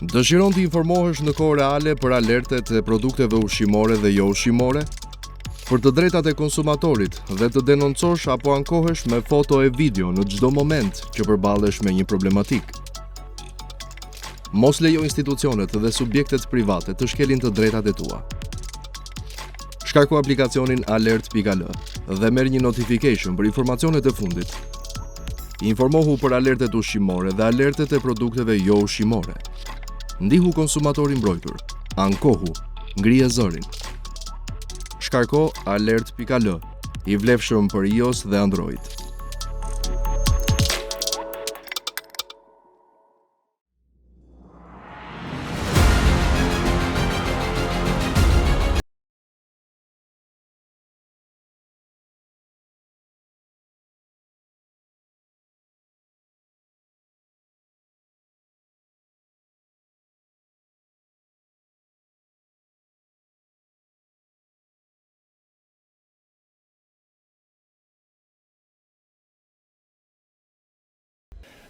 Dëshiron të informohesh në kohë reale për alertet e produkteve ushqimore dhe jo ushqimore, për të drejtat e konsumatorit dhe të denoncosh apo ankohesh me foto e video në çdo moment që përballesh me një problematik. Mos lejo institucionet dhe subjektet private të shkelin të drejtat e tua. Shkarko aplikacionin alert.al dhe merr një notification për informacionet e fundit. Informohu për alertet ushqimore dhe alertet e produkteve jo ushqimore. Ndihu konsumatorin mbrojtur. Ankohu, ngrije zërin. Shkarko alert.al, i vlefshëm për iOS dhe Android.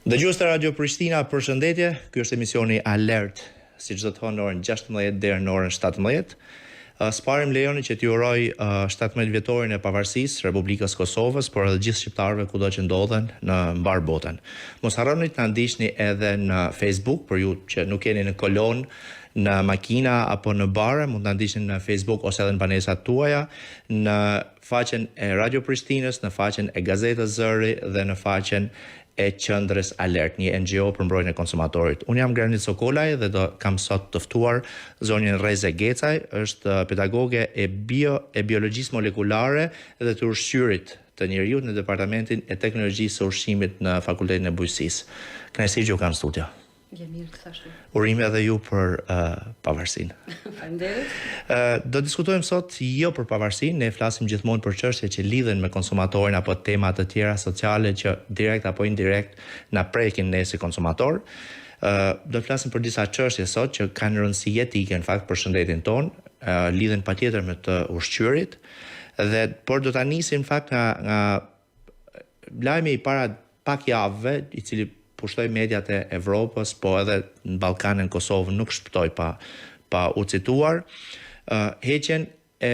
Dëgjues të Radio Prishtina, përshëndetje. Ky është emisioni Alert, si çdo të në orën 16 deri në orën 17. Së pari më lejoni që t'ju uroj 17 vjetorin e pavarësisë Republikës Kosovës, por edhe gjithë shqiptarëve kudo që ndodhen në mbar botën. Mos harroni të na ndiqni edhe në Facebook, për ju që nuk jeni në kolon, në makina apo në bare, mund të ndiqni në Facebook ose edhe në banesat tuaja, në faqen e Radio Prishtinës, në faqen e Gazetës Zëri dhe në faqen e Qendrës Alert, një NGO për mbrojtjen e konsumatorit. Unë jam Granit Sokolaj dhe do kam sot të ftuar zonjën Reze Gecaj, është pedagoge e biologjisë molekulare dhe të ushqyrit të njerëzit në Departamentin e Teknologjisë së Ushqimit në Fakultetin e Bujqësisë. Kënaqësi që u kam në studio. Mirë, kësashtu. Urime edhe ju për pavarësinë. Faleminderit. Do diskutojmë sot jo për pavarësinë, ne flasim gjithmonë për çështje që lidhen me konsumatorin apo tema të tjera sociale që direkt apo indirekt na prekin ne si konsumator. Do të flasim për disa çështje sot që kanë rëndësi jetike në fakt për shëndetin ton, lidhen patjetër me të ushqyrit por do ta nisim në fakt nga lajmi i para pak javëve, i cili pushtoi mediat e Evropës, po edhe në Ballkanin, Kosovën nuk shpëtoi pa u cituar, heqjen e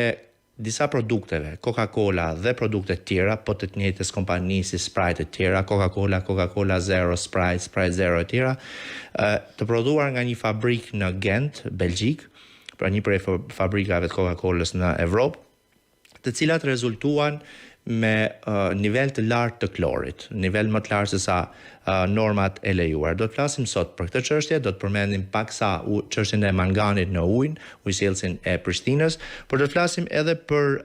disa produkteve, Coca-Cola dhe produkte tjera, po të njëjtës kompani si Sprite e tjera, Coca-Cola Zero, Sprite Zero e tjera, të prodhuar nga një fabrik në Gent, Belgjik, pra një prej fabrikave të Coca-Colës në Evropë, të cilat rezultuan me nivel të lartë të klorit, nivel më të lartë se sa normat e lejuar. Do të flasim sot për këtë çështje, do të përmendim paksa çështjen e manganit në ujësjellësin e Prishtinës, por do të flasim edhe për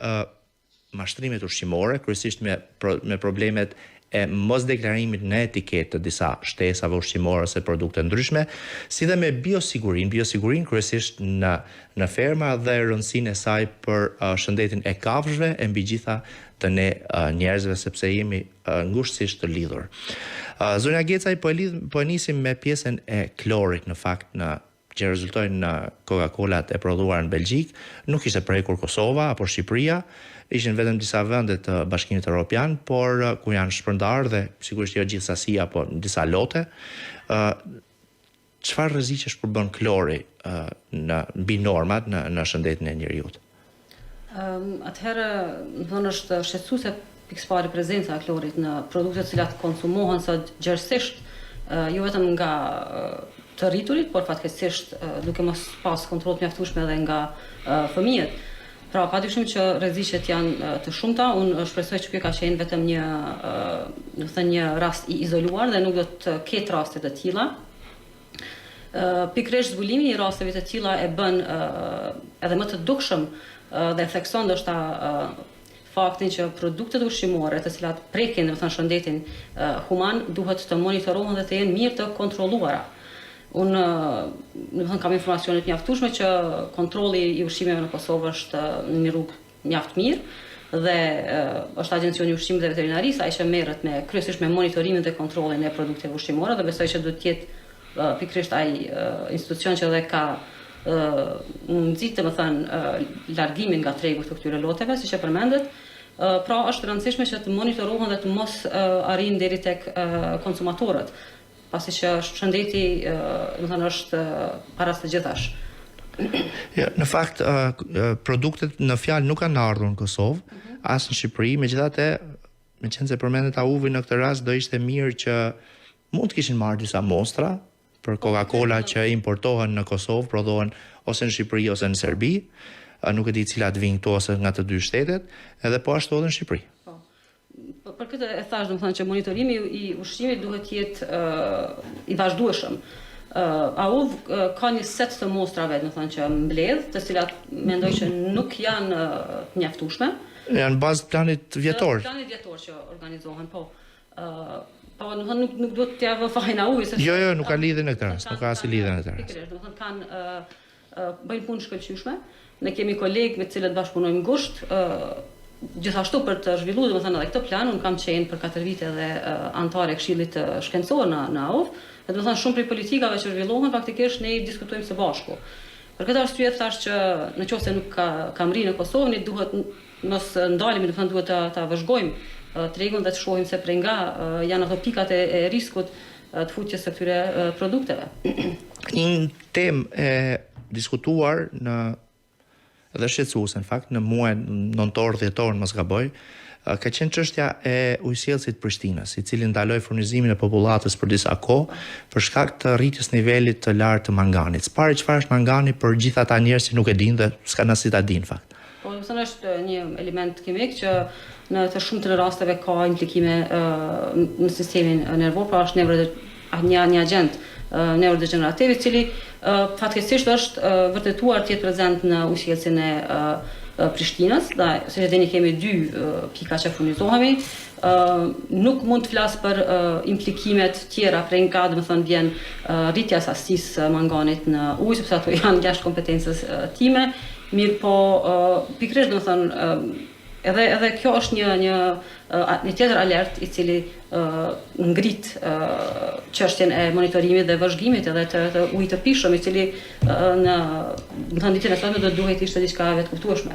mashtrimet ushqimore, kryesisht me problemet e mos deklarimit në etiketë të disa shtesave ushqimore ose produkte ndryshme, si dhe me biosigurinë kryesisht në ferma dhe rëndësinë e saj për shëndetin e kafshëve e mbi gjitha të ne njerëzve, sepse jemi ngushtësisht të lidhur. Zonja Gecaj, po nisim me pjesën e klorit në fakt që rezultojnë në Coca-Colat e prodhuara në Belgjik, nuk ishte prekur Kosova apo Shqipëria, ishin vetëm disa vende të Bashkimit Evropian, por ku janë shpërndarë dhe sigurisht jo gjithsesi apo në disa lote. Çfarë rreziqesh përbën klori mbi normat në shëndetin e njerëzit? Atëherë, është shqetësuese pikëpari prezenca e klorit në produktet të cilat konsumohen sot gjerësisht, jo vetëm nga të rriturit, por fatkeqësisht duke mos pas kontroll të mjaftueshëm edhe nga fëmijët. Pra, padyshim që rreziqet janë të shumta, unë shpresoj që kjo ka qenë vetëm një rast i izoluar dhe nuk do të ketë raste të tilla. Pikërisht zbulimi i rasteve të tilla e bën edhe më të dukshëm dhe thekson ndoshta faktin që produktet ushqimore të cilat prekin shëndetin human duhet të monitorohen dhe të jenë mirë të kontrolluara. Unë kam informacionet mjaftueshme që kontrolli i ushqimeve në Kosovë është në një rrugë mjaft mirë dhe është Agencioni i Ushqimit dhe Veterinarisë ai që merret kryesisht me monitorimin dhe kontrollin e produkteve ushqimore dhe besoj që do të jetë pikërisht ai institucion që edhe ka nxitë largimin nga tregu të këtyre loteve, siç e përmendet. Pra është rëndësishme që të monitorohen dhe të mos arrijnë deri tek konsumatorët. pasi që shëndeti, është para së gjithash. Ja, në fakt, produktet në fjalë nuk kanë ardhur në Kosovë, as në Shqipëri, megjithatë, meqense përmendet uvi në këtë rast, do ishte mirë që mund të kishin marrë disa mostra për Coca-Cola që importohen në Kosovë, prodhohen ose në Shqipëri ose në Serbi, nuk e di cilat vijnë këtu ose nga të dy shtetet, edhe po ashtu edhe në Shqipëri. Për këtë e thash, domethënë që monitorimi i ushqimit duhet të jetë i vazhdueshëm. AUV ka një set të mostrave, domethënë që mbledh, të cilat mendoj që nuk janë të mjaftueshme. Janë bazë planit vjetor. Planit vjetor që organizohen, po. Po nuk duhet t'ja vë fajin AUV-i. Jo, nuk ka lidhje në këtë rast, nuk ka asnjë lidhje në këtë rast. Domethënë kanë bëjnë punë shkëlqyeshme. Ne kemi kolegë me të cilët bashkëpunojmë ngushtë, gjithashtu për të zhvilluar domethënë edhe këtë plan, unë kam qenë për 4 vite dhe antare e Këshillit Shkencor në AUV. Dhe domethënë shumë prej politikave që zhvillohen faktikisht ne i diskutojmë së bashku. Për këtë arsye thash që nëse nuk ka mri në Kosovë, ne duhet mos ndalemi, domethënë duhet ta vëzhgojmë tregun dhe të shohim se prej nga janë ato pikat e riskut të futjes së këtyre produkteve. Një temë e diskutuar dhe shqetësuese në fakt në muajin nëntor dhjetor mos gaboj, ka qenë çështja e ujësjellësit Prishtinës, i cili ndaloi furnizimin e popullatës për disa kohë për shkak të rritjes nivelit të lartë të manganit. S'pari çfarë është mangani për gjithë ata njerëz që nuk e dinë dhe s'ka nësi ta dinë fakt. Po, domethënë është një element kimik që në të shumtë rasteve ka implikime në sistemin nervor, pra është një agent neurodegenerativ i cili fatkeqësisht është vërtetuar të jetë prezent në ujësjellësin e Prishtinës, se që deni kemi 2 pika që furnizohemi, nuk mund të flas për implikimet tjera prej nga domethënë vjen rritja sasisë manganit në ujë, sepse ato janë jashtë kompetencës time, mirë po pikërisht domethënë edhe kjo është një tjetër alert i cili ngrit çështjen e monitorimit dhe vëzhgimit edhe të ujit të pishëm, i cili në ditën e sotme do duhet ishte diçka vetë kuptueshme.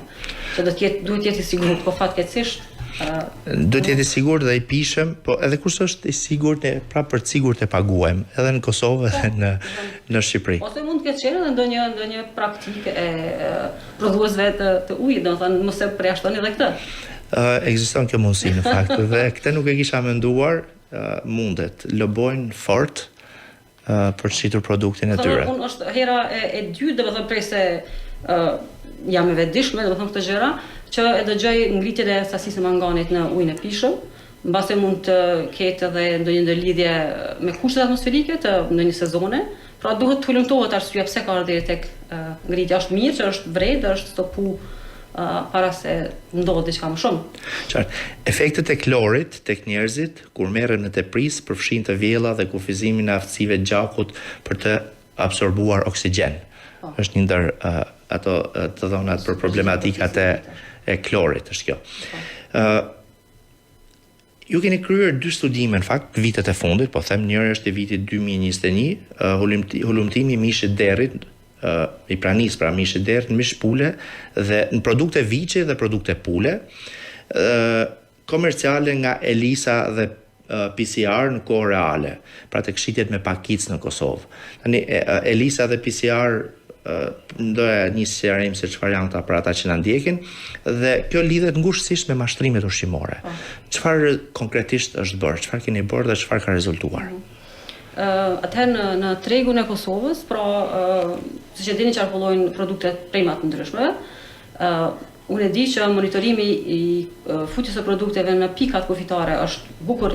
Që duhet të jetë i sigurt, po fatkeqësisht do të jetë i sigurt dhe i pishëm, po edhe kush është i sigurt, pra për të sigurt e paguajmë, edhe në Kosovë edhe në Shqipëri. Ose mund të ketë qenë edhe ndonjë praktikë e prodhuesve të ujit, domethënë mos e përjashtoni edhe këtë. Ekziston kjo mundësi në fakt dhe këtë nuk e kisha menduar, mundet lobojnë fort për të shitur produktin e tyre. Unë është hera e dytë, domethënë prej se jam e vetëdijshme, domethënë këtë gjëra, që e dëgjoj ngritjen e sasisë manganit në ujin e pishëm, mbase mund të ketë edhe ndonjë lidhje me kushtet atmosferike të ndonjë sezone. Pra duhet të hulumtohet arsyeja pse ka ardhur deri tek ngritja. Është mirë që është vredë, është stopu para se ndodhë diçka më shumë. Qartë. Efektet e klorit tek njerëzit kur merren në tepris përfshin të vjella dhe kufizimin e aftësive të gjakut për të absorbuar oksigjen. Është një ndër ato të dhonat për problematikat e klorit është kjo. Ju keni kryer 2 studime në fakt vitet e fundit, po them njëri është i vitit 2021, hulumtimi i mishit derrit i pranis, pra mishit derrit në mish pule dhe në produkte viçe dhe produkte pule, komerciale nga Elisa dhe PCR në kohë reale, pra tek shitjet me pakic në Kosovë. Tani Elisa dhe PCR ndoja një sqarim se çfarë janë ata për ata që na ndjekin dhe kjo lidhet ngushtësisht me mashtrimet ushqimore. Çfarë konkretisht është bërë, çfarë keni bërë dhe çfarë ka rezultuar? Atëherë në tregun e Kosovës, pra siç e dini qarkullojnë produktet prej më të ndryshme. Unë e di që monitorimi i futjes së produkteve në pikat kufitare është bukur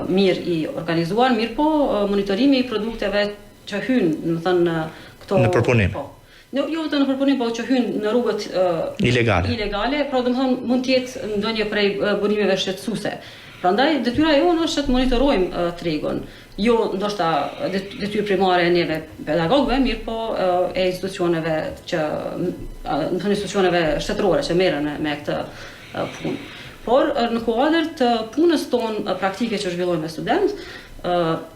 mirë i organizuar, mirë po monitorimi i produkteve që hyjnë, domethënë këto në përpunim. Po. Jo vetëm në përpunim, po që hyjnë në rrugët ilegale, pra domethënë mund të jetë ndonjë prej burimeve shqetësuese. Prandaj detyra jonë është të monitorojmë tregun. Jo ndoshta detyrë primare e neve pedagogëve, mirë po e institucioneve shtetërore që merren me këtë punë. Por në kuadër të punës tonë praktike që zhvillojmë me studentë,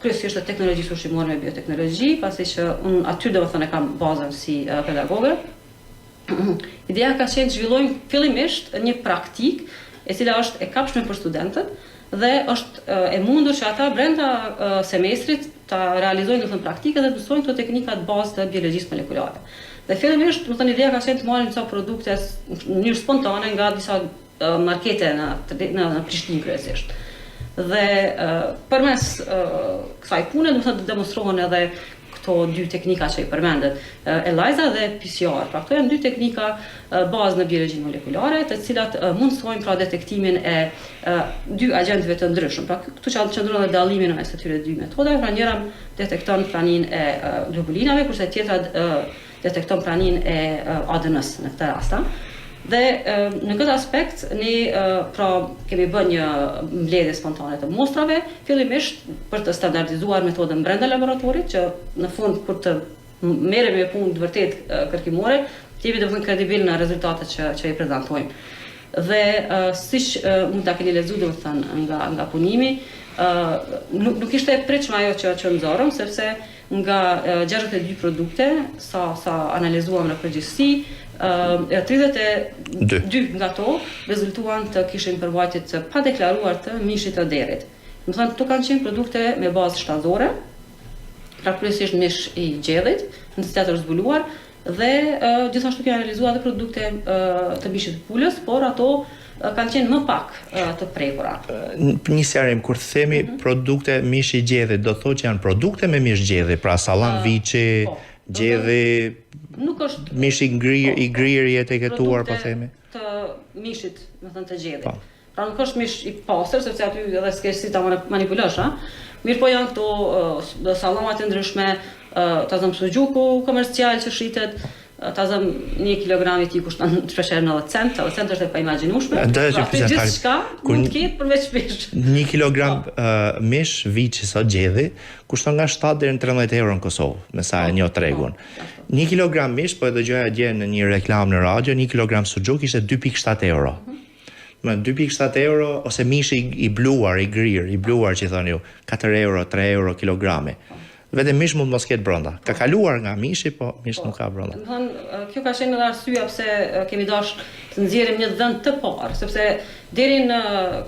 kryesisht të teknologjisë ushqimore me bioteknologji, pasi që unë aty domethënë kam bazën si pedagoge. Ideja ka qenë të zhvillojmë fillimisht një praktikë e cila është e kapshme për studentët dhe është e mundur që ata brenda semestrit ta realizojnë domethënë praktikë dhe të mësojnë këto teknika të bazë të biologjisë molekulare. Dhe fillimisht, domethënë ideja ka qenë të marrin disa produkte në mënyrë spontane nga disa markete në Prishtinë kryesisht. Dhe përmes kësaj pune domethënë të demonstrohen edhe këto dy teknika që i përmendet, ELISA dhe PCR. Pra këto janë dy teknika bazë në biologjinë molekulare, të cilat mundsojnë pra detektimin e dy agjentëve të ndryshëm. Pra këtu që qëndron edhe dallimi mes këtyre dy metodave, pra njëra detekton praninë e globulinave, kurse tjetra detekton praninë e ADN-s në këtë rast. Dhe në këtë aspekt ne pra kemi bërë një mbledhje spontane të mostrave, fillimisht për të standardizuar metodën brenda laboratorit, që në fund kur të merrem me punë të vërtet kërkimore, të jemi domethënë kredibil në rezultatet që i prezantojmë. Dhe siç mund ta keni lexuar domethënë nga punimi, nuk ishte e pritshme ajo që nxorëm, sepse nga 62 produkte sa analizuam në përgjithësi, 32 nga to rezultuan të kishin përvajtje të padeklaruar të mishit të derit. Do të thënë, këto kanë qenë produkte me bazë shtazore, pra kryesisht mish i gjedhit, në të cilat është zbuluar, dhe gjithashtu kemi analizuar edhe produkte të mishit të pulës, por ato kanë qenë më pak të prekura. Një sjarim, kur themi produkte mish i gjedhit, do thotë që janë produkte me mish gjedhi, pra sallam viçi, gjedhi, nuk është mish i grirë i etiketuar, po themi. Të mishit, do thënë të gjedhit. Pra nuk është mish i pastër, sepse aty edhe s'ke si ta manipulosh, mirë po janë këto sallamat e ndryshme, ta zëm suxhuku komercial që shitet, ta zëm 1 kilogram i tij kushton shpesh 90 cent, 90 cent është e paimagjinueshme. Gjithçka mund të ketë përveç mish. 1 kilogram mish viçi sot gjedhi kushton nga 7 deri në 13 euro në Kosovë, me sa e njoh tregun. 1 kilogram mish, po e dëgjoja dje në një reklam në radio, 1 kilogram suxhuk ishte 2.7 euro. Me 2.7 euro ose mish i bluar, i grirë, i bluar që thoni ju, 4 euro, 3 euro kilogrami. Vetëm mish mund mos ketë brenda. Ka kaluar nga mishi, po mish nuk ka brenda. Domethënë, kjo ka qenë edhe arsyeja pse kemi dashur të nxjerrim një dhënë të parë, sepse deri në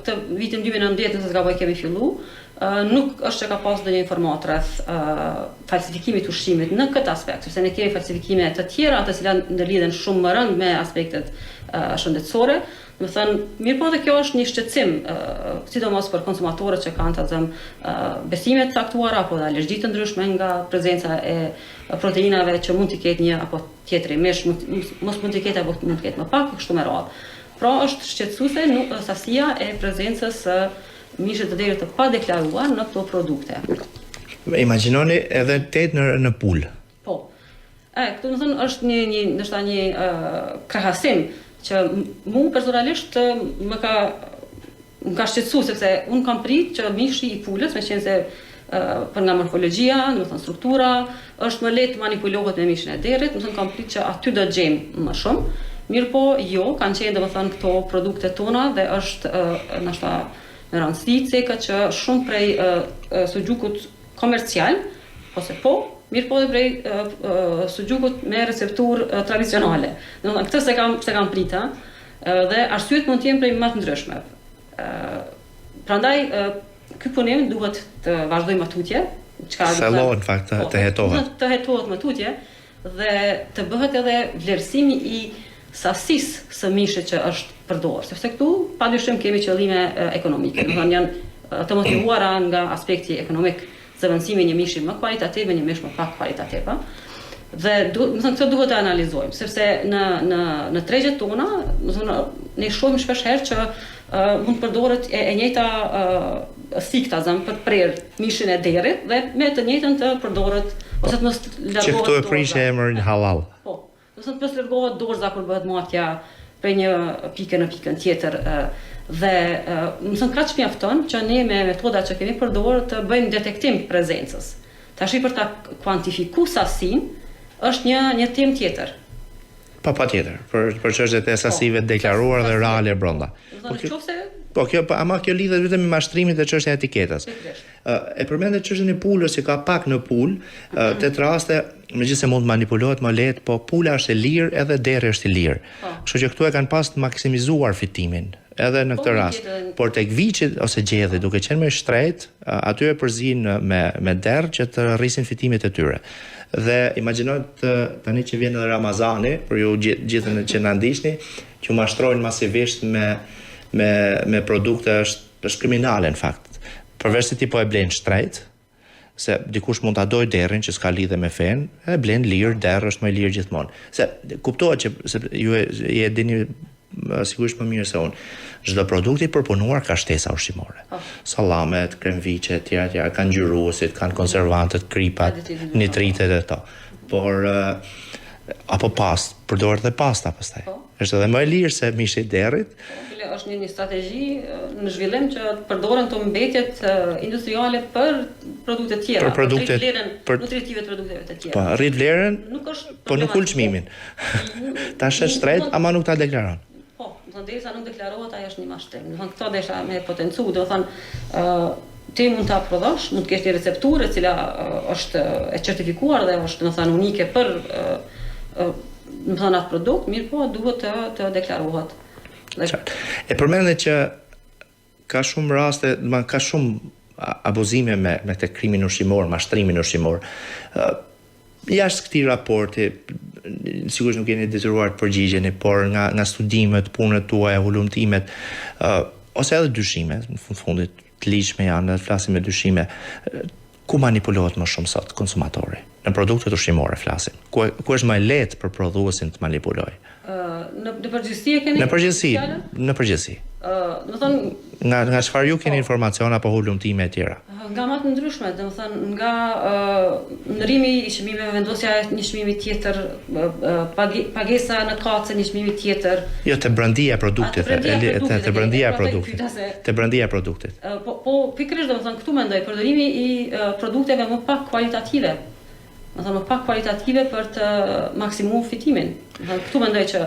këtë vitin 2019, nëse s'gaboj kemi filluar, nuk është që ka pas ndonjë informat rreth falsifikimit të ushqimit në këtë aspekt, sepse ne kemi falsifikime të tjera, të cilat ndërlidhen shumë më rënd me aspektet shëndetësore. Do të thënë, mirë po dhe kjo është një shqetësim, sidomos për konsumatorët që kanë të zëmë besime të caktuara apo dhe alergji të ndryshme nga prezenca e proteinave që mund të ketë një apo tjetri mish, mos mund të ketë apo mund të ketë më pak, kështu me radhë. Pra është shqetësuese sasia e prezencës së mishit të derit të padeklaruar në këto produkte. Imagjinoni edhe 8 në pul. Po. Këtu do të thënë është ndoshta një krahasim që mu personalisht më ka shqetësuar, sepse unë kam prit që mishi i pulës, me qenë se për nga morfologjia, domethënë struktura, është më lehtë manipulohet me mishin e derrit, domethënë kam prit që aty do gjejmë më shumë. Mirë po, jo, kanë qenë domethënë këto produkte tona dhe është ndoshta me rëndësi ceka që shumë prej suxhukut komercial, ose po, mirë po dhe prej suxhukut me recepturë tradicionale. Domethënë këtë se kam pritë, dhe arsyet mund të jenë prej më të ndryshme. Prandaj ky punim duhet të vazhdojmë më tutje, në fakt të hetohet. Të hetohet më tutje dhe të bëhet edhe vlerësimi i sasisë së mishit që është përdorur, sepse këtu padyshim kemi qëllime ekonomike. Domethënë janë të motivuara nga aspekti ekonomik, zëvendësimi një mishi më kualitativ me një mish më pak kualitativ. Dhe këtë duhet të analizojmë, sepse në tregjet tona, ne shohim shpesh herë që mund të përdoret e njëjta sikta për prerë mishin e derit dhe me të njëjtën të përdoret ose të mos largohet. Që këtu e prishë emrin halal. Po. Do të mos largohet dorza kur bëhet matja prej një pike në pikën tjetër. Dhe mëson kaq mjafton që ne me metodat që kemi përdorur të bëjmë detektim të prezencës. Tash për ta kuantifikuar sasinë është një temë tjetër. Patjetër, për çështjet e sasive deklaruar dhe reale brenda. Ama kjo lidhet vetëm me mashtrimin dhe çështja e etiketës. E përmendet çështjen e pulës që ka pak në pul, te raste megjithëse mund të manipulohet më lehtë, po pula është e lirë edhe derri është i lirë. Kështu që këtu e kanë pas të maksimizuar fitimin edhe në këtë rast. Por tek viçi ose gjedhi, duke qenë më shtrejt, aty e përzin me derë që të rrisin fitimet e tyre. Dhe imagjinoj tani që vjen edhe Ramazani, për ju gjithën që na ndiqni, që mashtrojnë masivisht me produkte është kriminale në fakt. Përveç se ti po e blen shtrejt, se dikush mund ta dojë derrin që s'ka lidhje me fen, e blen lirë, derr është më lirë gjithmonë. Se kuptohet që se ju e dini sigurisht më mirë se unë. Çdo produkt i përpunuar ka shtesa ushqimore. Sallamet, kremviçe, tjera kanë ngjyruesit, kanë konservantët, kripat, nitritet e to. Por apo përdoret dhe pasta pastaj. Është edhe më e lirë se mishi i derrit. Është një strategji në zhvillim që përdoren të mbetjet industriale për produkte të tjera, për nutritive të produkteve të tjera. Po, rrit vlerën, po nuk ul çmimin. Ta shet shtrejt, ama nuk ta deklaron. Po, do të derisa nuk deklarohet, ai është një mashtrim. Do të thonë këto desha me potencu, do të thonë ti mund ta prodhosh, mund të kesh një recepturë e cila është e certifikuar dhe është, do të thonë, unike për do të thonë atë produkt, mirë po duhet të deklarohet. E përmendë që ka shumë raste, ka shumë abuzime me këtë krimin ushqimor, mashtrimin ushqimor. Jashtë këtij raporti, sigurisht nuk jeni detyruar të përgjigjeni, por nga studimet, punët tuaja, hulumtimet, ose edhe dyshimet, në fundit të ligjshme janë, dhe flasim me dyshime, ku manipulohet më shumë sot konsumatori? Në produktet ushqimore flasim. Ku është më lehtë për prodhuesin të manipulojë? Në përgjithësi e keni? Në përgjithësi. Do të thonë nga çfarë ju keni informacion apo hulumtime e tjera? Nga më të ndryshme, do të thonë nga ndërrimi i çmimeve, vendosja e një çmimi tjetër, pagesa në kacë një çmimi tjetër. Jo, te brandia e produkteve, te brandia e produktit. Po pikërisht do të thonë këtu mendoj përdorimi i produkteve më pak kualitative. Do të thonë më pak kualitative për të maksimuar fitimin. Këtu mendoj që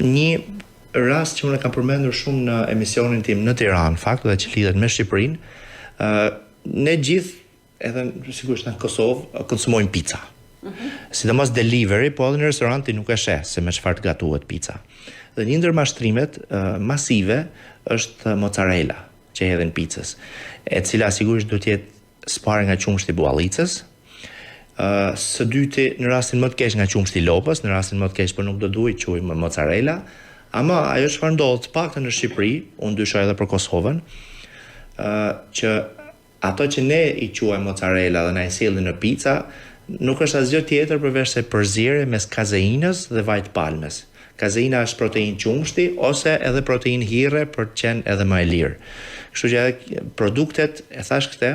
një rast që unë kam përmendur shumë në emisionin tim në Tiranë, fakt, dhe që lidhet me Shqipërinë, ne gjithë, edhe sigurisht në Kosovë, konsumojmë pica. Sidomos delivery, po edhe në restoranti nuk e sheh se me çfarë gatuhet pica. Dhe një ndër mashtrimet masive është mozzarella, që hedhin picës, e cila sigurisht do të jetë spare nga qumshti i buallicës. Së dyti, në rastin më të keq nga qumshti i lopës, në rastin më të keq por nuk do duhet quajmë mozzarella, ama ajo çfarë ndodh të paktën në Shqipëri, unë dyshoj edhe për Kosovën, që ato që ne i quajmë mozzarella dhe na i sillin në pica, nuk është asgjë tjetër përveç se përzierje mes kazeinës dhe vajt palmes. Kazeina është protein qumshti ose edhe protein hirre për të qenë edhe më e lirë. Kështu që edhe produktet, e thash këtë,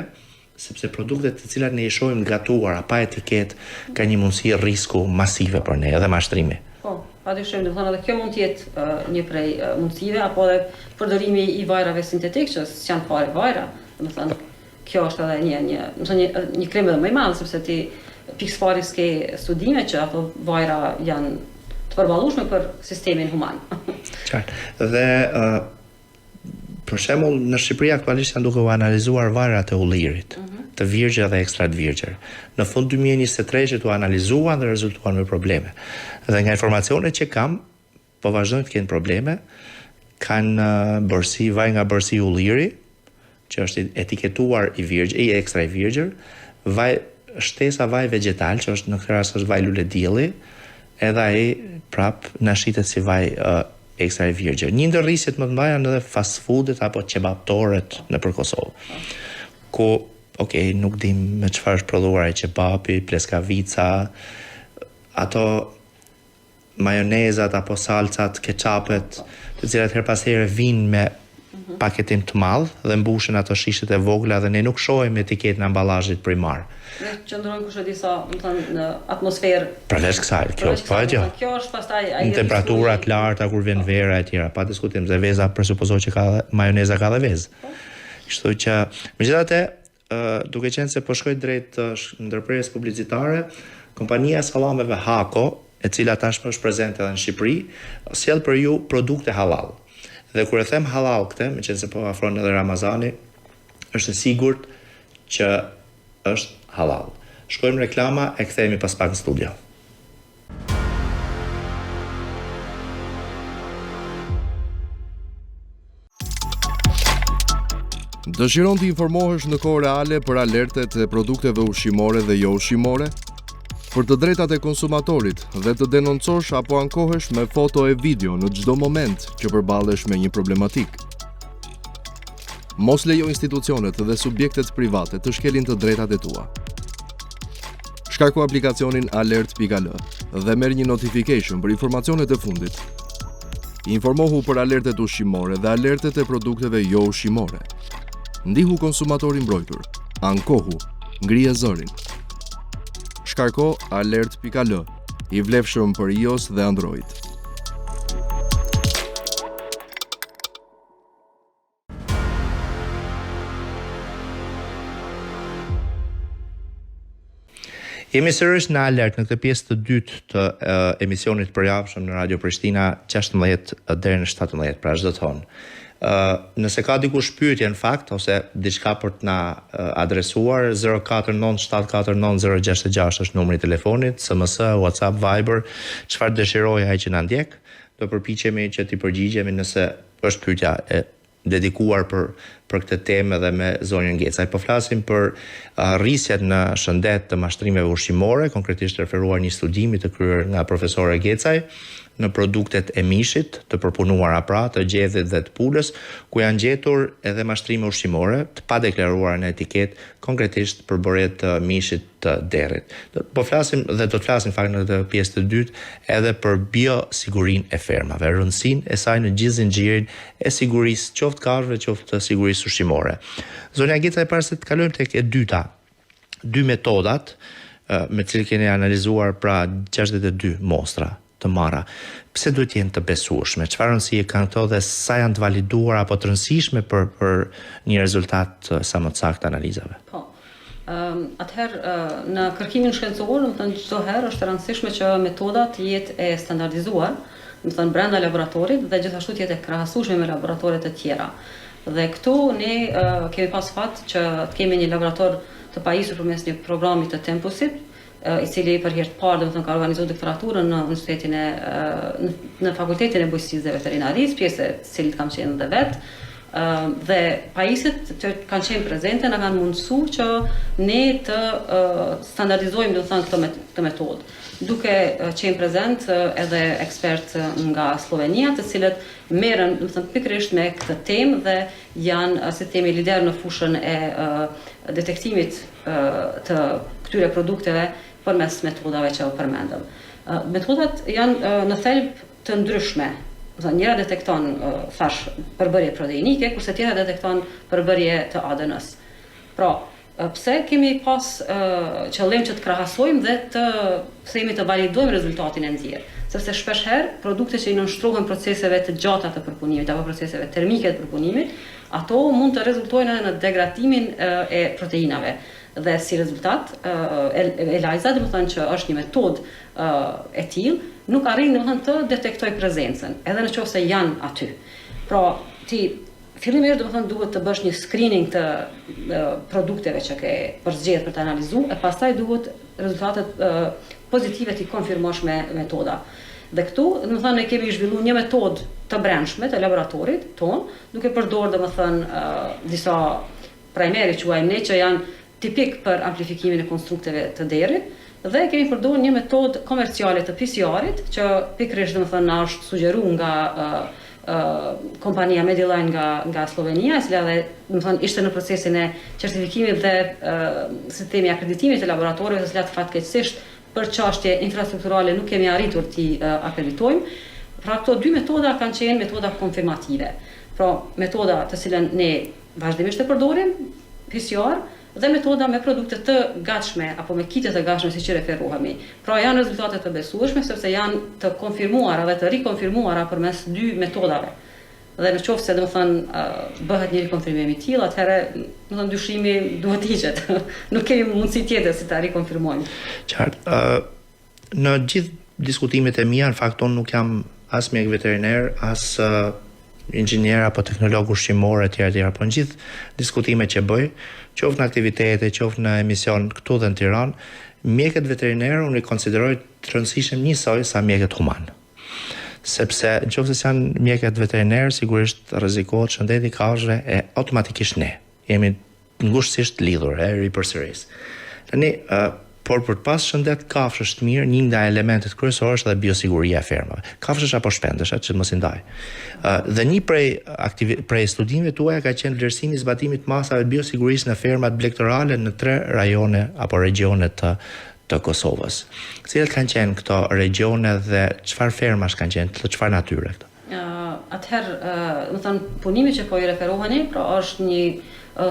sepse produktet të cilat ne i shohim gatuara pa etiket ka një mundësi risku masive për ne, edhe mashtrimi. Po, padyshim, do të thonë edhe kjo mund të jetë një prej mundësive, apo edhe përdorimi i vajrave sintetik, që s'janë fare vajra, do të thonë kjo është edhe një krim edhe më i madh, sepse ti pikëpari s'ke studime që ato vajra janë të përballueshme për sistemin human. Qartë. Dhe për shembull, në Shqipëri aktualisht janë duke u analizuar vajrat e ullirit, të virgjë dhe ekstra të virgjër. Në fund 2023 që u analizuan dhe rezultuan me probleme. Dhe nga informacionet që kam, po vazhdojnë të kenë probleme, kanë bërsi, vaj nga bërsi ulliri, që është etiketuar i virgjë, i ekstra i virgjër, vaj shtesa vaj vegetal, që është në këtë rast është vaj lule dielli, edhe ai prap na shitet si vaj ekstra i virgjër. Një ndër rrisjet më të mëdha janë edhe fast foodet apo kebabtorët nëpër Kosovë. Ku, nuk dim me çfarë është prodhuar ai kebabi, pleskavica, ato majonezat apo salcat, ketchupet, të cilat her pas here vinë me paketim të madh dhe mbushin ato shishet e vogla dhe ne nuk shohim etiketën e ambalazhit primar. Ne qëndrojmë kushte disa, do të thonë, në atmosferë. Përveç kësaj, kjo është pastaj ai në temperatura të larta kur vjen vera e tjera, pa diskutim, dhe veza presupozohet që ka majoneza ka dhe vezë. Kështu që, megjithatë, duke qenë se po shkoj drejt ndërprerjes publicitare, kompania sallameve Hako, e cila tashmë është prezente edhe në Shqipëri, sjell për ju produkte halal. Dhe kur e them halal këtë, meqense se po afron edhe Ramazani, është e sigurt që është halal. Shkojmë reklama e kthehemi pas pak në studio. Dëshiron të informohesh në kohë reale për alertet e produkteve ushqimore dhe jo ushqimore, për të drejtat e konsumatorit dhe të denoncosh apo ankohesh me foto e video në çdo moment që përballesh me një problematik. Mos lejo institucionet dhe subjektet private të shkelin të drejtat e tua. Shkarko aplikacionin alert.al dhe merr një notification për informacionet e fundit. Informohu për alertet ushqimore dhe alertet e produkteve jo ushqimore. Ndihu konsumatorin mbrojtur. Ankohu, ngrije zërin. Shkarko alert.al, i vlefshëm për iOS dhe Android. Jemi sërish në alert në këtë pjesë të dytë të emisionit përjavshëm në Radio Prishtina 16 deri në 17 pra çdo ton. Nëse ka dikush pyetje në fakt ose diçka për të na adresuar, 049749066 është numri i telefonit, SMS, WhatsApp, Viber, çfarë dëshiroj ai që na ndjek, do përpiqemi që t'i përgjigjemi nëse është pyetja e dedikuar për këtë temë dhe me zonjën Gecaj. Po flasim për rrisjet në shëndet të mashtrimeve ushqimore, konkretisht referuar një studimi të kryer nga profesore Gecaj në produktet e mishit, të përpunuara pra, të gjedhit dhe të pulës, ku janë gjetur edhe mashtrime ushqimore të padeklaruara në etiket, konkretisht për bërjet të mishit të derrit. Po flasim dhe do të flasim fakt në këtë pjesë të dytë edhe për biosigurinë e fermave, rëndësinë e saj në gjithë zinxhirin e sigurisë, qoftë kafshëve, qoftë sigurisë ushqimore. Zonja Gecaj, para se të kalojmë tek e dyta, dy metodat me të cilët keni analizuar pra 62 mostra të marra. Pse duhet jenë të besueshme? Çfarë rëndësie kanë këto dhe sa janë të validuar apo të rëndësishme për një rezultat sa më të saktë analizave? Po. Atëherë në kërkimin shkencor, do të thënë çdo herë është e rëndësishme që metodat jetë e standardizuar, do të thënë brenda laboratorit dhe gjithashtu të jetë e krahasueshme me laboratoret të tjera. Dhe këtu ne kemi pas fat që të kemi një laborator të pajisur përmes një programi të Tempusit, i cili për herë të parë domethënë ka organizuar doktoraturën në universitetin në fakultetin e bujqësisë dhe veterinarisë, pjesë e cilit kam qenë edhe vet. Dhe pajisjet që kanë qenë prezente na kanë mundësuar që ne të standardizojmë domethënë këtë metodë, duke qenë prezent edhe ekspert nga Slovenia, të cilët merren domethënë pikërisht me këtë temë dhe janë si themi lider në fushën e detektimit të këtyre produkteve përmes metodave që u përmendëm. Metodat janë në thelb të ndryshme. Njëra detekton thash përbërje proteinike, kurse tjetra detekton përbërje të ADN-s. Pra, pse kemi pas qëllim që të krahasojmë dhe të validojmë rezultatin e nxjerrë? Sepse shpesh herë produktet që i nënshtrohen proceseve të gjata të përpunimit apo proceseve termike të përpunimit, ato mund të rezultojnë edhe në degradimin e proteinave. Dhe si rezultat, ELISA, domethënë që është një metodë e tillë, nuk arrin domethënë të detektoj prezencën, edhe nëse janë aty. Pra, ti fillimisht domethënë duhet të bësh një screening të produkteve që ke përzgjedhur për të analizuar, e pastaj duhet rezultatet pozitive ti konfirmosh me metoda. Dhe këtu, domethënë ne kemi zhvilluar një metodë të brendshme të laboratorit ton, duke përdorur domethënë disa primeri quajmë ne që janë tipik për amplifikimin e konstrukteve të derrit dhe kemi përdorur një metodë komerciale të PCR-it që pikërisht domethënë na është sugjeruar nga kompania Mediline nga Slovenia, e cila domethënë ishte në procesin e certifikimit dhe sistemi akreditimit të laboratorëve, të cilat fatkeqësisht për çështje infrastrukturale nuk kemi arritur t'i akreditojmë. Pra këto dy metoda kanë qenë metoda konfirmative. Pra metoda të cilën ne vazhdimisht e përdorim, PCR, dhe metoda me produkte të gatshme apo me kite të gatshme siç i referohemi. Pra janë rezultate të besueshme sepse janë të konfirmuara dhe të rikonfirmuara përmes dy metodave. Dhe në qoftë se domethënë bëhet një rikonfirmim i tillë, atëherë domethënë dyshimi duhet hiqet. Nuk kemi mundësi tjetër si ta rikonfirmojmë. Qartë. Në gjithë diskutimet e mia, në fakt unë nuk jam as mjek veteriner, as inxhinier apo teknolog ushqimor etj, por në gjithë diskutimet që bëj, qoftë në aktivitete, qoftë në emision këtu dhe në Tiranë, mjekët veterinerë unë i konsideroj të rëndësishëm njësoj sa mjekët human. Sepse nëse janë mjekët veterinerë, sigurisht rrezikohet shëndeti i kafshëve e automatikisht ne. jemi ngushtësisht lidhur, ripërsëris. Tani, por për të pas shëndet kafshësh të mirë, një nga elementet kryesorë është dhe biosiguria e fermave. Kafshësh apo shpendësha, që mos i ndaj. Dhe një prej studimeve tuaja ka qenë vlerësimi i zbatimit të masave të biosigurisë në fermat blegtorale në 3 rajone apo regione të Kosovës. Cilat kanë qenë këto regione dhe çfarë fermash kanë qenë, të çfarë natyre këto? Atëherë, më thënë, punimi që po i referoheni, pra është një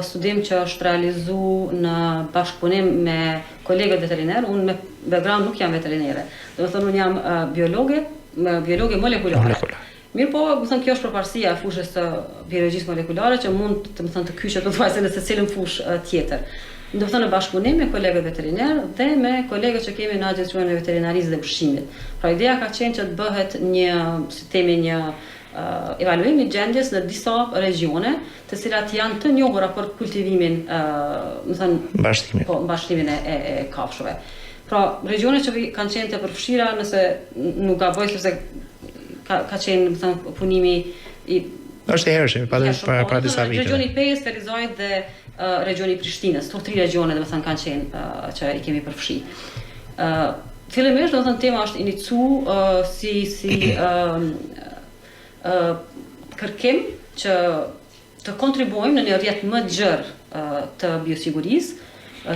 studim që është realizu në bashkëpunim me kolegët veterinerë. Unë me background nuk jam veterinere. Dhe më thënë, unë jam biologe molekulare. Mirë po, më thënë, kjo është përparësia e fushës të biologjisë molekulare që mund të më thënë të kyçet në secilin fushë tjetër. Do të thënë në bashkëpunim me kolegët veterinerë dhe me kolegët që kemi në Agjencion e Veterinarisë dhe Ushqimit. Pra ideja ka qenë që të bëhet një evaluim i gjendjes në disa regione, të cilat janë të njohura për kultivimin, më thënë, mbashtimin e kafshëve. Pra, regione që kanë qenë të përfshira, nëse nuk gaboj, sepse ka qenë, më thënë, punimi i... është e hershëm, para disa vite. Regioni Pejës, Ferizajt dhe regioni Prishtinës, këto 3 regione, dhe më thënë, kanë qenë që i kemi përfshi. Fillimisht, dhe më thënë, tema është inicu si kërkim që të kontribuojmë në një rrjet më gjerë të biosigurisë,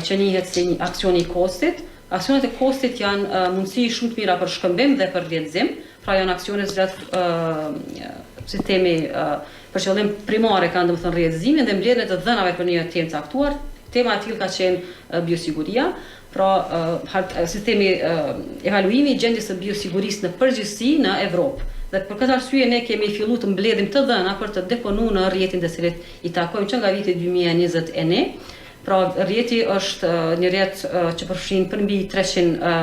që njihet si një aksion i kostit. Aksionet e kostit janë mundësi shumë të mira për shkëmbim dhe për rrjedhim, pra janë aksionet zgjat sistemi për qëllim primare kanë domethënë rrjedhimin dhe mbledhjen e dhënave për një temë caktuar. Tema e tillë ka qenë biosiguria, pra sistemi evaluimi i gjendjes së biosigurisë në përgjithësi në Evropë. Dhe për këtë arsye ne kemi filluar të mbledhim të dhëna për të deponuar në rrjetin të cilit i takojmë që nga viti 2021. Pra rrjeti është një rrjet që përfshin përmbi 300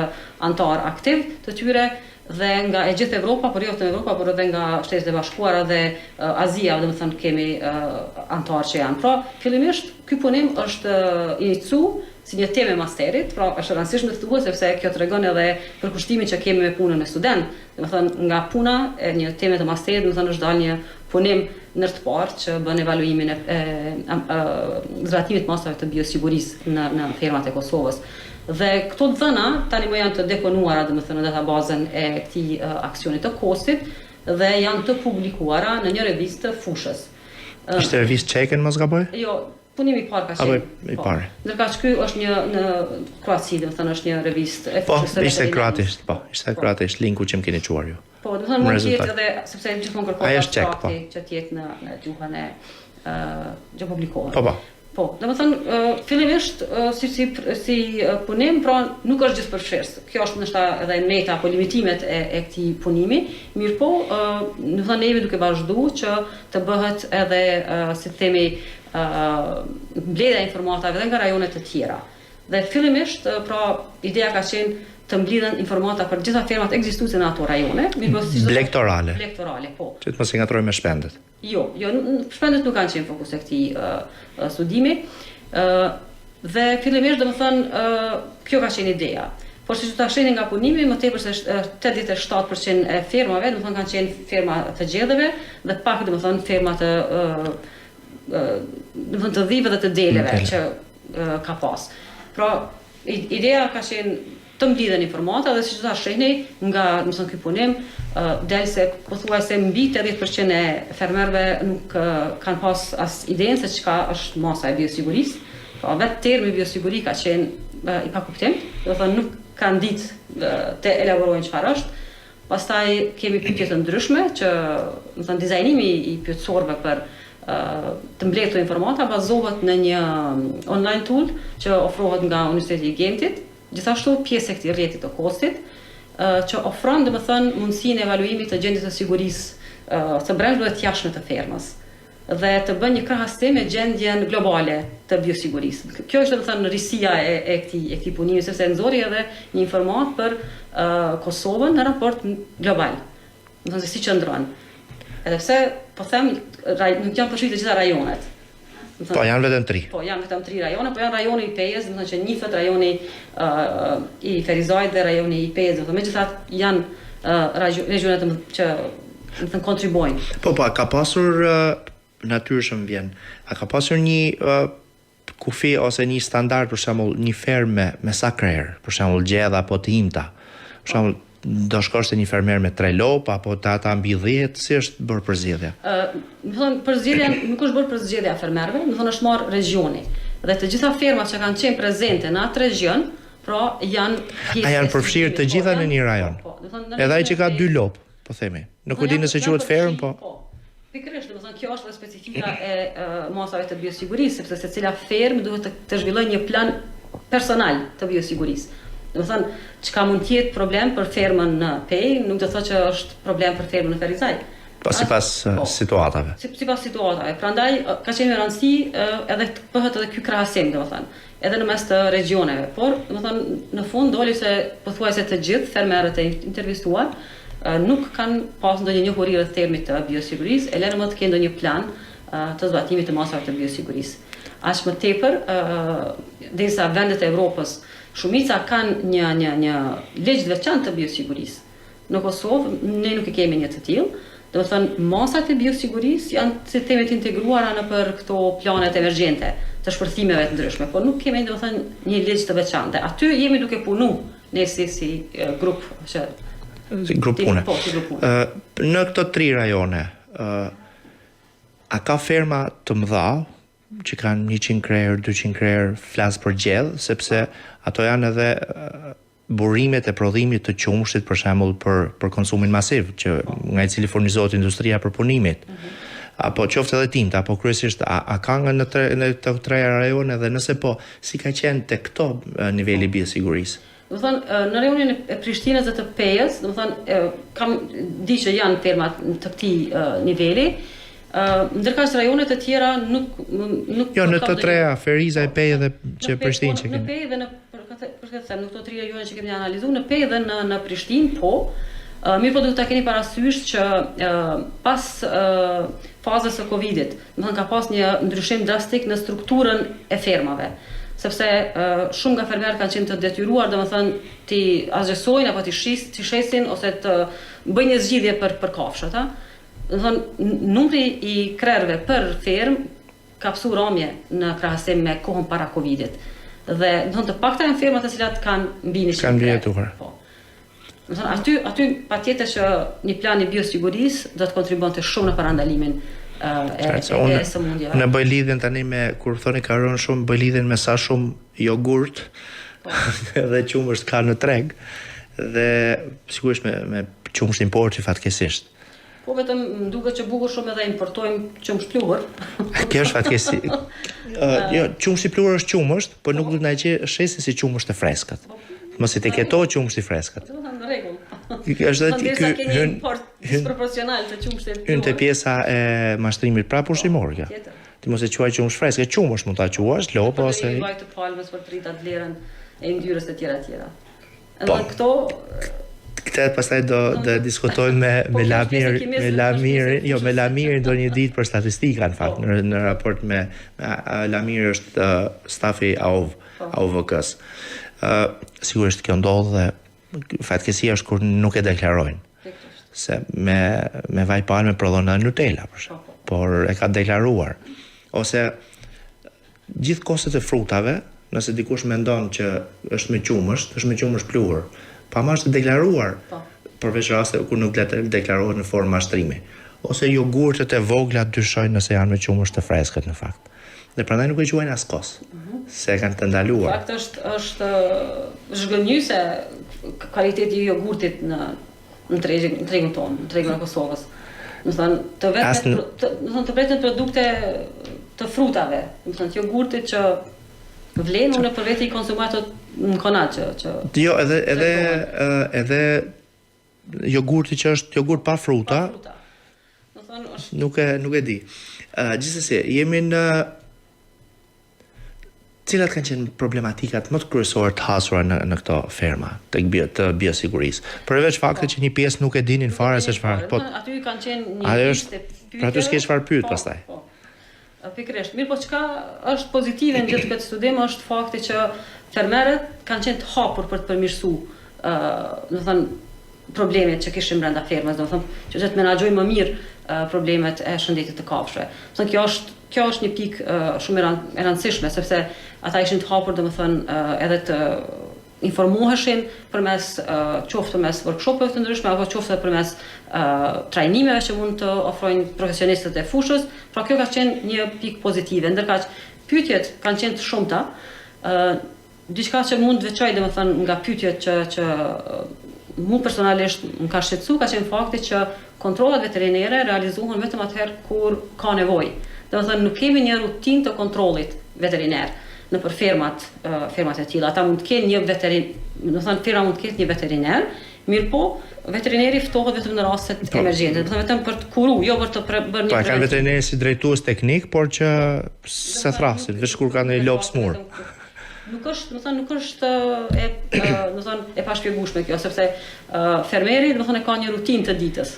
antar aktiv të tyre dhe nga e gjithë Evropa, por jo vetëm Evropa, por edhe nga Shtetet e Bashkuara dhe Azia, domethënë kemi antar që janë. Pra fillimisht ky punim është inicu si një temë e masterit, pra është e rëndësishme të thuhet sepse kjo tregon edhe për kushtimin që kemi me punën e student. Domethënë nga puna e një teme të masterit, domethënë është dalë një punim ndër të parë që bën evaluimin e zbatimit të masave të biosigurisë në fermat e Kosovës. Dhe këto dhëna tani më janë të deponuara domethënë në databazën e këtij aksionit të kostit dhe janë të publikuara në një revistë të fushës. Ishte revistë çeke, mos gaboj? Jo, punimi i parë ka qenë. I parë. Ndërkaq ky është një në Kroaci, domethënë është një revistë e fushës. Ishte kroatisht, linku që më keni çuar ju. Po, domethënë mund të jetë edhe sepse gjithmonë kërkohet praktikë që të jetë në gjuhën e që publikohet. Po, domethënë fillimisht si punim, pra nuk është gjithëpërfshirës. Kjo është ndoshta edhe meta apo limitimet e këtij punimi, mirëpo, domethënë ne jemi duke vazhduar që të bëhet edhe si themi mbledhja e informatave edhe nga rajonet të tjera. Dhe fillimisht, pra ideja ka qenë të mblidhen informata për gjitha fermat ekzistuese në ato rajone, blegtorale. Blegtorale, po. Që të mos i ngatrojmë me shpendet. Jo, shpendet nuk kanë qenë fokus e këtij studimi. Dhe fillimisht domethënë kjo ka qenë ideja. Por siç ta shihni nga punimi, më tepër se 87% e fermave domethënë kanë qenë ferma të gjedheve dhe pak domethënë ferma të domethënë të dhive dhe të deleve që ka pas. Pra ideja ka qenë të mblidhen informata dhe siç ta shihni nga domethënë ky punim del se pothuajse mbi 80% e fermerëve nuk kanë pas as idenë se çka është masa e biosigurisë. Pra vetë termi biosiguri ka qenë i pakuptim, domethënë nuk kanë ditë të elaborojnë çfarë është. Pastaj kemi pyetje të ndryshme që domethënë dizajnimi i pyetësorëve për të mbledhur informata bazohet në një online tool që ofrohet nga Universiteti i Gentit. Gjithashtu pjesë e këtij rrjeti të kostit që ofron domethënë mundësinë e evaluimit të gjendjes së sigurisë të brendshme dhe të jashtme të fermës dhe të bën një krahasim me gjendjen globale të biosigurisë. Kjo është domethënë risia e këtij punimi sepse nxori edhe një informat për Kosovën në raport global. Domethënë se si qëndron. Edhe pse po them nuk janë përfshirë të gjitha rajonet. Po janë vetëm 3. Po janë vetëm 3 rajone, po janë rajoni i Pejës, domethënë që njihet rajoni i Ferizajt dhe rajoni i Pejës, domethënë megjithatë janë rajonet që domethënë kontribuojnë. Po ka pasur natyrshëm vjen. A ka pasur një kufi ose një standard, për shembull, një fermë me sa krerë, për shembull gjedha apo të imta. Për shembull, do shkosh te një fermer me 3 lop apo ata mbi 10, si është bërë përzgjedhja? Më thonë, përzgjedhja nuk është bërë përzgjedhja e fermerëve, më thonë është marrë regioni. Dhe të gjitha fermat që kanë qenë prezente në atë region, pra janë pjesë. A janë përfshirë të gjitha në një rajon? Edhe ai që ka 2 lop, po themi. Nuk e di nëse quhet ferm, po. Pikërisht, domethënë kjo është specifika e masave të biosigurisë, sepse secila fermë duhet të zhvillojë një plan personal të biosigurisë. Domethënë, çka mund të jetë problem për fermën në Pej, nuk do të thotë që është problem për fermën në Ferizaj. Po sipas situatave. Sipas situatave. Prandaj ka qenë me rëndësi edhe të bëhet edhe ky krahasim, domethënë, edhe në mes të regioneve. Por, domethënë, në fund doli se pothuajse të gjithë fermerët e intervistuar nuk kanë pas ndonjë njohuri rreth termit të biosigurisë, e lënë më të kenë ndonjë plan të zbatimit të masave të biosigurisë. Aq më tepër, derisa vendet e Evropës shumica kanë një ligj të veçantë të biosigurisë. Në Kosovë ne nuk e kemi një të tillë. Do të thënë, masat e biosigurisë janë si temet integruara nëpër këto planet emergjente të shpërthimeve të ndryshme, por nuk kemi, do të thënë, një ligj të veçantë. Aty jemi duke punu ne si grup që grup pune. Në këto 3 rajone, a ka ferma të mëdha që kanë 100 krerë, 200 krerë, flas për gjedh, sepse ato janë edhe burimet e prodhimit të qumshtit, për shembull për konsumin masiv, që nga i cili furnizohet industria për punimit. Apo qoftë edhe timta, apo kryesisht a ka nga në të 3 rajone, dhe nëse po, si ka qenë te këto niveli biosigurisë? Do të thonë, në rajonin e Prishtinës dhe të Pejës, do të thonë, di që janë fermat të këtij niveli, ndërkaq rajonet e tjera nuk jo, në të 3-a, Feriza, e Pejë dhe që Prishtinë që kemi. Në Pejë dhe në në këto 3 rajone që kemi analizuar, në Pejë dhe në Prishtinë, po, mirë po duhet ta keni parasysh që pas fazës së Covidit, do të thonë ka pas një ndryshim drastik në strukturën e fermave. Sepse shumë nga fermerët kanë qenë të detyruar, domethënë, të azhësojnë apo të shesin ose të bëjnë një zgjidhje për kafshët, Domethënë, numri i krerëve për fermë ka pasur ramje në krahasim me kohën para Covidit. Dhe domethënë të pakta janë fermat të cilat kanë mbi 100 krerë. Kanë mbietuar. Po. Domethënë aty patjetër që një plan i biosigurisë do të kontribuonte shumë në parandalimin e sëmundjeve. Në bëj lidhjen tani me, kur thoni ka rënë shumë, bëj lidhjen me sa shumë jogurt dhe qumësht ka në treg, dhe sigurisht me qumësht import që fatkesisht. Po vetëm më duket që bukur shumë edhe importojmë qumësht pluhur. Kjo është fatkesi. Jo, qumësht i pluhur është qumësht, por nuk duhet na shesi si qumësht e freskët. Mos i keto qumësht i freskët. Në rregull. Është edhe ky import disproporcional të qumshtit. Hyn te pjesa e mashtrimit pra pushimor kjo. Ti mos e quaj qumësht freske, qumësh mund ta quash, lop ose i vaj të palmës për pritat vlerën e yndyrës e tjera. Edhe këto këtë pastaj do diskutojmë me Lamirin, jo me Lamirin do një ditë për statistika në fakt, në raport me Lamiri është stafi AOVK-s. Sigurisht kjo ndodh dhe fatkesia është kur nuk e deklarojnë. Se me vaj palme prodhon edhe Nutella, për shembull, por e ka deklaruar. Ose gjithë kostet e frutave, nëse dikush mendon që është me qumësht pluhur, pa më është deklaruar, përveç raste kur nuk deklarohet në formë mashtrimi. Ose jogurtet e vogla dyshojnë nëse janë me qumësht të freskët në fakt. Dhe prandaj nuk e quajnë askos, se kanë të ndaluar. Fakt është zhgënjyse kvaliteti i jogurtit në tregun tonë, në tregun e Kosovës. Do të thonë të vetën produkte të frutave, do të thonë jogurtit që vlen unë për vetë i konsumatot në konat që jo, edhe jogurti që është jogurt pa fruta. Do thonë është nuk e di. Gjithsesi, jemi në cilat kanë qenë problematikat më të kryesore të hasura në këto ferma të biosigurisë. Përveç faktit që një pjesë nuk e dinin fare se çfarë. Po aty kanë qenë një listë pyetje. Pra aty s'ke çfarë pyet pastaj. Pikërisht. Mirë, po çka është pozitive në gjithë këtë studim është fakti që fermerët kanë qenë të hapur për të përmirësuar, do të thënë, problemet që kishim brenda fermës, do të thënë, që të menaxhojmë më mirë problemet e shëndetit të kafshëve. Kjo është një pikë shumë e rëndësishme, sepse ata ishin të hapur domethënë edhe të informoheshin përmes qoftë përmes workshopeve të ndryshme apo qoftë përmes trajnimeve që mund të ofrojnë profesionistët e fushës. Pra kjo ka qenë një pikë pozitive, ndërkaq pyetjet kanë qenë të shumta. Diçka që mund të veçoj domethënë nga pyetjet që mu personalisht më ka shqetësu ka qenë fakti që kontrollat veterinare realizohen vetëm atëherë kur ka nevojë. Domethënë nuk kemi një rutinë të kontrollit veterinar nëpër fermat e tilla. Ata mund të kenë një domethënë firma mund të ketë një veterinar, mirëpo veterineri ftohet vetëm në raste emergjente, domethënë vetëm për të kuru, jo për të bërë një. Pa kanë veterineri si drejtues teknik, por që se thrasin, veç kur kanë një lop smur. Nuk është e pashpjegueshme kjo, sepse fermeri domethënë ka një rutinë të ditës.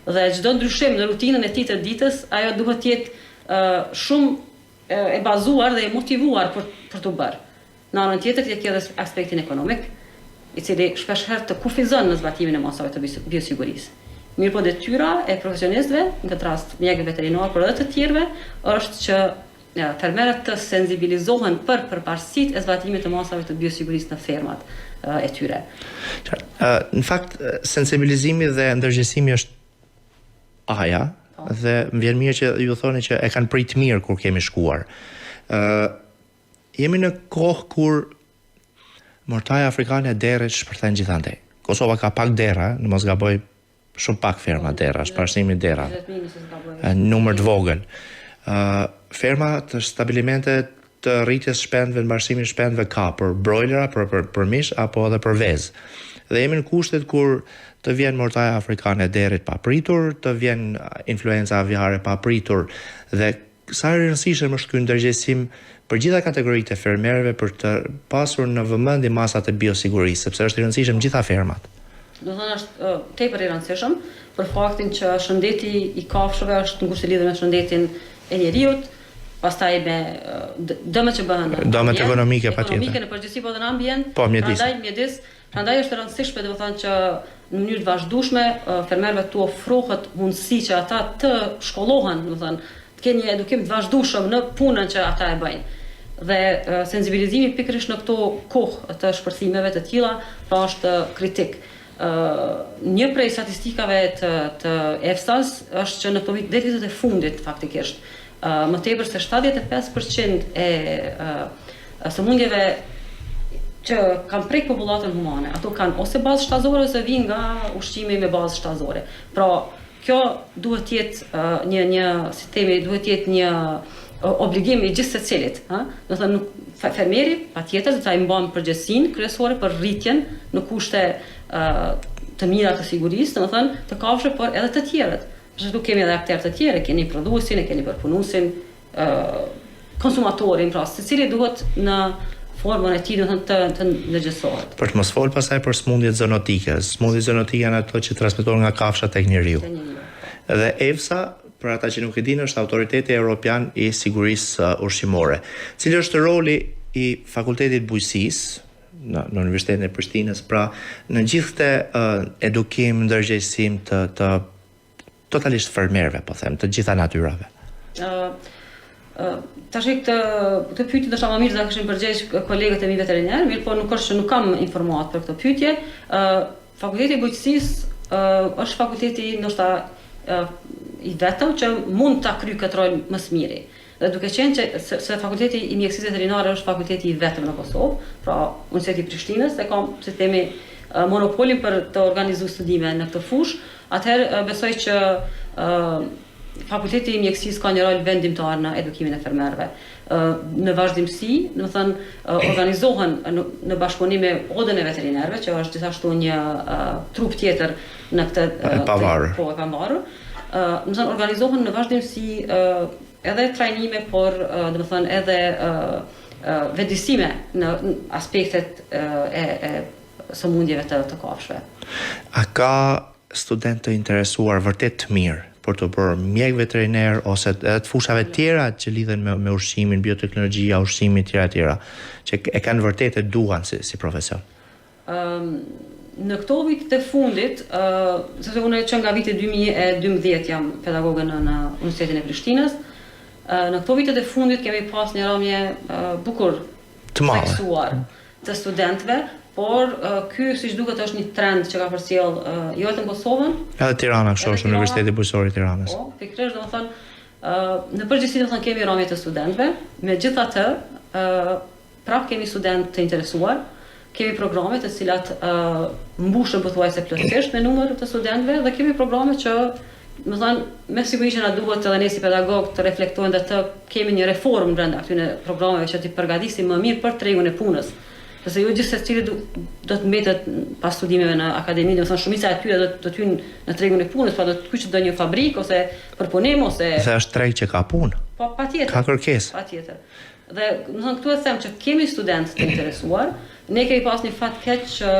Dhe çdo ndryshim në rutinën e tij të ditës, ajo duhet të jetë shumë e bazuar dhe e motivuar për të bërë. Në anën tjetër ti ke edhe aspektin ekonomik, i cili shpesh herë të kufizon në zbatimin e masave të biosigurisë. Mirëpo detyra e profesionistëve, në këtë rast mjekëve veterinar, por edhe të tjerëve, është që fermerët të sensibilizohen për përparësitë e zbatimit të masave të biosigurisë në fermat e tyre. Në fakt, sensibilizimi dhe ndërgjegjësimi është aja, dhe më vjen mirë që ju thoni që e kanë prit mirë kur kemi shkuar. Jemi në kohë kur mortaja afrikane e derrit shpërthen gjithandej. Kosova ka pak dera, në mos gaboj shumë pak ferma dera, shparsimi dera. Numër të vogël. Ferma të stabilimente të rritjes shpendëve, në bashkimin shpendëve ka për broilera, për mish apo edhe për vezë. Dhe jemi në kushtet kur të vjen mortaja afrikane e derrit pa pritur, të vjen influenca aviare pa pritur, dhe sa e rëndësishëm është ky ndërgjegjësim për gjitha kategoritë e fermerëve për të pasur në vëmendje masat e biosigurisë, sepse është i rëndësishëm gjitha fermat. Do të thënë është tepër i rëndësishëm për faktin që shëndeti i kafshëve është ngushtë i lidhur me shëndetin e njerëzit, pastaj me dëmet që bëhen. Dëmet ekonomike patjetër. Ekonomike në përgjithësi po edhe në ambient. Po mjedis. Prandaj është e rëndësishme domethënë që në mënyrë të vazhdueshme fermerëve tu ofrohet mundësi që ata të shkollohen, domethënë të kenë një edukim të vazhdueshëm në punën që ata e bëjnë. Dhe sensibilizimi pikërisht në këto kohë të shpërthimeve të tilla pra është kritik. Një prej statistikave të EFSA-s është që në këto vitet e fundit faktikisht më tepër se 75% e sëmundjeve që kanë prek popullatën humane, ato kanë ose bazë shtazore ose vijnë nga ushqimi me bazë shtazore. Pra, kjo duhet të jetë një sistemi, duhet të jetë një obligim i gjithë secilit, ha? Do të thënë fermeri patjetër do ta mbajmë përgjegjësinë kryesore për rritjen në kushte të mira të sigurisë, domethënë të kafshëve, por edhe të tjerët. Për shkak kemi edhe aktorë të tjerë, keni prodhuesin, keni përpunuesin, konsumatorin, pra secili duhet në formën e tij domethënë të ndërgjegjësohet. Për të mos fol pastaj për smundjet zoonotike. Smundjet zoonotike janë ato që transmetohen nga kafshat tek njeriu. Dhe EFSA, për ata që nuk e dinë, është Autoriteti Evropian i Sigurisë Ushqimore. Cili është roli i Fakultetit Bujqësisë në Universitetin e Prishtinës, pra në gjithë edukim, ndërgjegjësim të totalisht fermerëve, po them, të gjitha natyrave. Tash këtë pyetje do të më mirë ta kishin përgjigj kolegët e mi veterinar, mirë po nuk është që nuk kam informuar për këtë pyetje. Fakulteti i Bujqësisë është fakulteti ndoshta i vetëm që mund ta kryejë këtë rol më së miri. Dhe duke qenë që se fakulteti i mjekësisë veterinare është fakulteti i vetëm në Kosovë, pra Universiteti i Prishtinës e ka sistemi monopolin për të organizuar studime në këtë fushë, atëherë besoj që fakulteti i mjekësisë ka një rol vendimtar në edukimin e fermerëve. Në vazhdimsi, domethënë organizohen në bashkëpunim me Odën e veterinarëve, që është gjithashtu një trup tjetër në këtë e pavarur. Po, e pavarur. Domethënë organizohen në vazhdimsi edhe trajnime, por domethënë edhe vetëdijësime në aspektet e sëmundjeve të kafshëve. A ka student të interesuar vërtet të mirë për të bërë mjek veterinar ose të fushave tjera që lidhen me ushqimin, bioteknologjia, ushqimi tjera, që e kanë vërtet e duan si profesion? në këto vite të fundit, sepse unë që nga viti 2012 jam pedagoge në Universitetin e Prishtinës, në këto vitet e fundit kemi pas një rëmje bukur seksuar të studentëve, por ky siç duket është një trend që ka përcjell jo vetëm Kosovën, edhe Tirana, kështu është Universiteti Bujqësor i Tiranës. Po, pikërisht domethënë në përgjithësi domethënë kemi rëmje të studentëve, megjithatë prap kemi studentë të interesuar, kemi programe të cilat mbushën pothuajse plotësisht me numër të studentëve dhe kemi programe që më thënë me siguri që na duhet edhe ne si pedagog të reflektojmë dhe të kemi një reformë brenda këtyre programeve që t'i përgatisim më mirë për tregun e punës. Sepse jo gjithë secili do të mbetet pas studimeve në akademi, domethënë shumica e tyre do të hyjnë në tregun e punës, pra do të kyçet në një fabrikë ose për punim ose se është treg që ka punë. Po patjetër. Ka kërkesë. Patjetër. Dhe domethënë këtu e them që kemi studentë të interesuar, ne kemi pas një fat keq që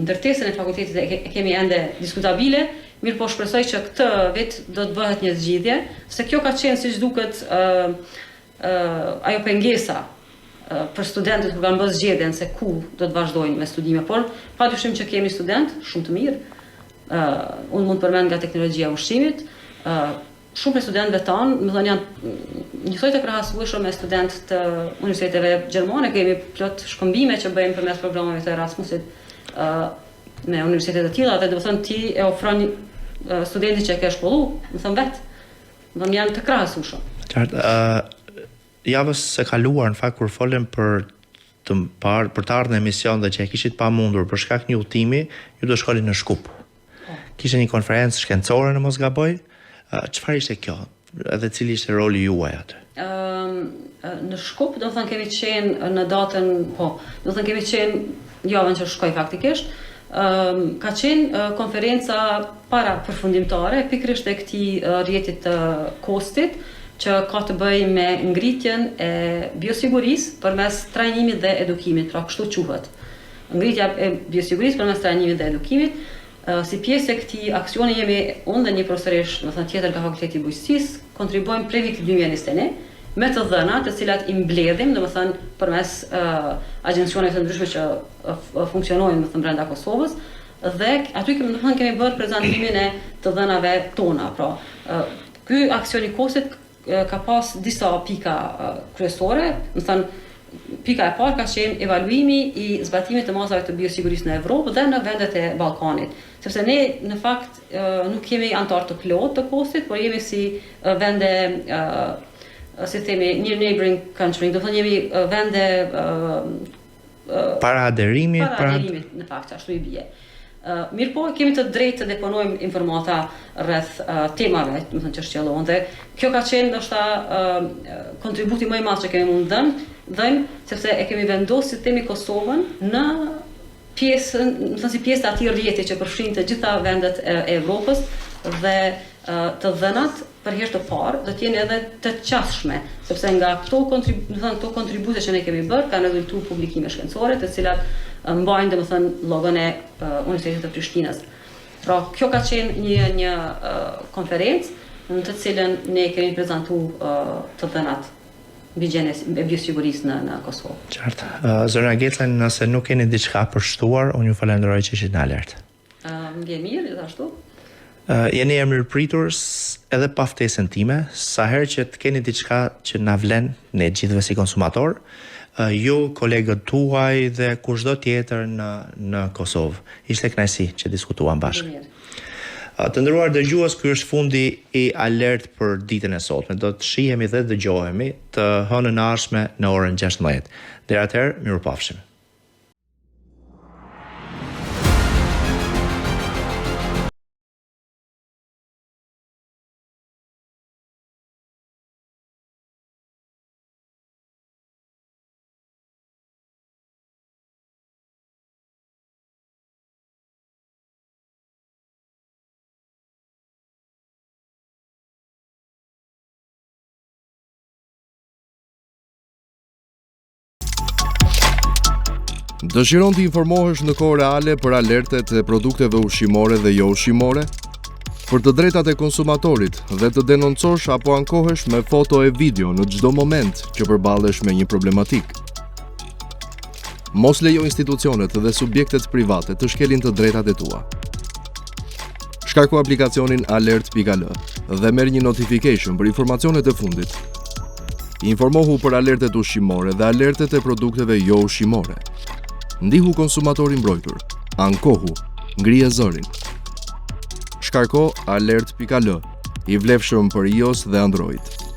ndërtesën e fakultetit e kemi ende diskutabile, mirë po shpresoj që këtë vit do të bëhet një zgjidhje, se kjo ka qenë siç duket ajo pengesa për studentët kur kanë bërë zgjedhjen se ku do të vazhdojnë me studime, por padyshim që kemi studentë shumë të mirë. Unë mund të përmend nga teknologjia e ushqimit, shumë prej studentëve tanë, më thënë janë njësoj të krahasueshëm me studentë të universiteteve gjermane, kemi plot shkëmbime që bëjmë përmes programeve të Erasmusit me universitete të tilla, dhe do të thënë ti e ofron studenti që e ke shkollu, më thënë vetë, më thënë janë të krahasueshëm. Qartë, javës së kaluar në fakt kur folëm për të ardhur në emision dhe që e kishit pamundur për shkak një udhëtimi, ju do shkonin në Shkup. Kishte një konferencë shkencore në mos gaboj. Çfarë ishte kjo? Edhe cili ishte roli juaj aty? Në Shkup, do të thënë kemi qenë në datën, do të thënë kemi qenë javën që shkoj faktikisht, ka qenë konferenca para përfundimtare, pikërisht e këtij rrjeti të kostit, që ka të bëjë me ngritjen e biosigurisë përmes trajnimit dhe edukimit, pra kështu quhet. Ngritja e biosigurisë përmes trajnimit dhe edukimit. Si pjesë e këtij aksioni jemi unë dhe një profesorish, do të thënë tjetër nga Fakulteti i Bujqësisë, kontribuojmë prej vitit 2021 me të dhëna të cilat i mbledhim, domethënë përmes agjencioneve të ndryshme që funksionojnë domethënë brenda Kosovës, dhe aty kemi bërë prezantimin e të dhënave tona. Pra, ky aksion i kostit ka pas disa pika kryesore, domethënë pika e parë ka qenë evaluimi i zbatimit të masave të biosigurisë në Evropë dhe në vendet e Ballkanit. Sepse ne në fakt nuk jemi antar të plot të kostit, por jemi si vende si themi near neighboring country, do të thënë jemi vende para aderimit, në fakt ashtu i bie. Mirë po, kemi të drejtë të deponojmë informata rreth temave, do të thënë që shqellohen, dhe kjo ka qenë ndoshta kontributi më i madh që kemi mund dhënë, sepse e kemi vendosur si themi Kosovën në pjesën, do të thënë si pjesë të atij rrjeti që përfshin të gjitha vendet e Evropës, dhe të dhënat për herë të parë do të jenë edhe të qasshme, sepse nga këto kontribute që ne kemi bërë kanë rezultuar publikime shkencore, të cilat mbajnë domethënë llogon e Universitetit të Prishtinës. Pra, kjo ka qenë një konferencë në të cilën ne kemi prezantuar të dhënat mbi gjendjen e biosigurisë në Kosovë. Qartë. Zëra Gecën, nëse nuk keni diçka për shtuar, unë ju falenderoj që ishit në alert. Më vjen mirë gjithashtu. Jeni e mirëpritur edhe pa ftesën time, sa herë që të keni diçka që na vlen ne gjithëve si konsumator, ju, kolegët tuaj dhe kushdo tjetër në Kosovë. Ishte kënaqësi që diskutuam bashkë. Të nderuar dëgjues, ky është fundi i alert për ditën e sotme. Do të shihemi dhe dëgjohemi të hënën e ardhshme në orën 16. Deri atëherë, mirupafshim. Dëshiron të informohesh në kohë reale për alertet e produkteve ushqimore dhe jo ushqimore, për të drejtat e konsumatorit dhe të denoncosh apo ankohesh me foto e video në çdo moment që përballesh me një problematik. Mos lejo institucionet dhe subjektet private të shkelin të drejtat e tua. Shkarku aplikacionin alert.al dhe merr një notification për informacionet e fundit. Informohu për alertet ushqimore dhe alertet e produkteve jo ushqimore. Ndihu konsumatorin mbrojtur. Ankohu, ngrije zërin. Shkarko alert.al, i vlefshëm për iOS dhe Android.